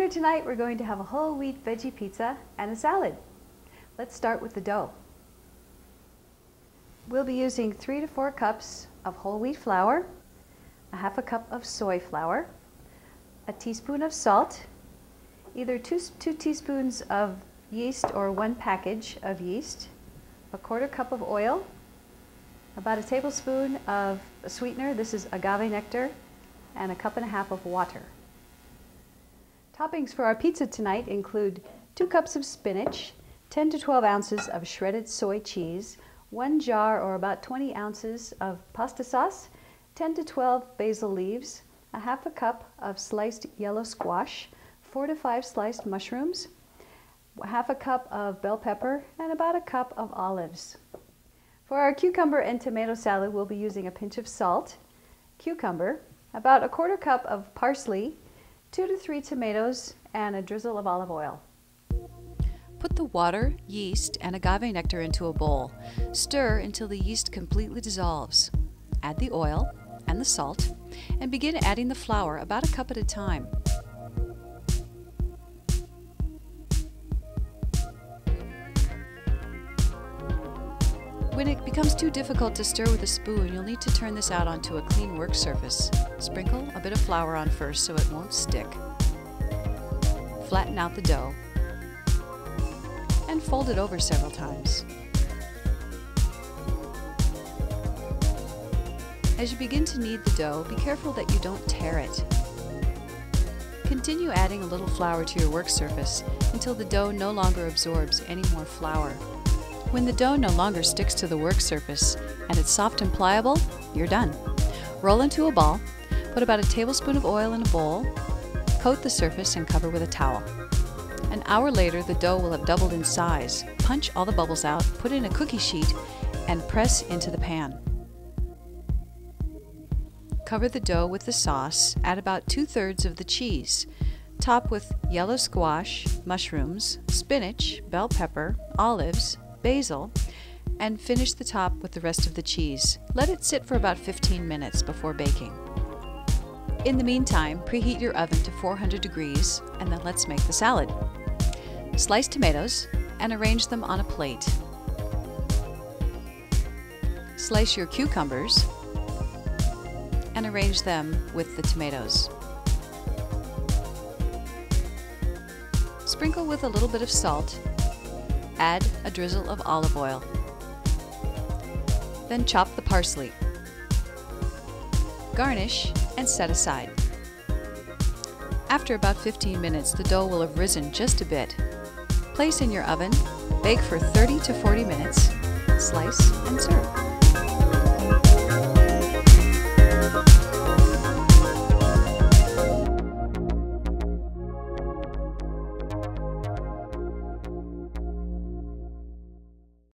dinner tonight, we're going to have a whole wheat veggie pizza and a salad. Let's start with the dough. We'll be using 3 to 4 cups of whole wheat flour, a half a cup of soy flour, a teaspoon of salt, either two teaspoons of yeast or 1 package of yeast, a 1/4 cup of oil, about a tablespoon of a sweetener, this is agave nectar, and a 1.5 cups of water. Toppings for our pizza tonight include 2 cups of spinach, 10 to 12 ounces of shredded soy cheese, 1 jar or about 20 ounces of pasta sauce, 10 to 12 basil leaves, a half a cup of sliced yellow squash, 4 to 5 sliced mushrooms, half a cup of bell pepper, and about a cup of olives. For our cucumber and tomato salad, we'll be using a pinch of salt, cucumber, about a 1/4 cup of parsley, 2 to 3 tomatoes, and a drizzle of olive oil. Put the water, yeast, and agave nectar into a bowl. Stir until the yeast completely dissolves. Add the oil and the salt, and begin adding the flour about a cup at a time. When it becomes too difficult to stir with a spoon, you'll need to turn this out onto a clean work surface. Sprinkle a bit of flour on first so it won't stick. Flatten out the dough and fold it over several times. As you begin to knead the dough, be careful that you don't tear it. Continue adding a little flour to your work surface until the dough no longer absorbs any more flour. When the dough no longer sticks to the work surface and it's soft and pliable, you're done. Roll into a ball, put about a tablespoon of oil in a bowl, coat the surface and cover with a towel. An hour later, the dough will have doubled in size. Punch all the bubbles out, put in a cookie sheet, and press into the pan. Cover the dough with the sauce, add about 2/3 of the cheese. Top with yellow squash, mushrooms, spinach, bell pepper, olives, basil, and finish the top with the rest of the cheese. Let it sit for about 15 minutes before baking. In the meantime, preheat your oven to 400 degrees, and then let's make the salad. Slice tomatoes and arrange them on a plate. Slice your cucumbers and arrange them with the tomatoes. Sprinkle with a little bit of salt. Add a drizzle of olive oil. Then chop the parsley. Garnish and set aside. After about 15 minutes, the dough will have risen just a bit. Place in your oven, bake for 30 to 40 minutes, slice and serve.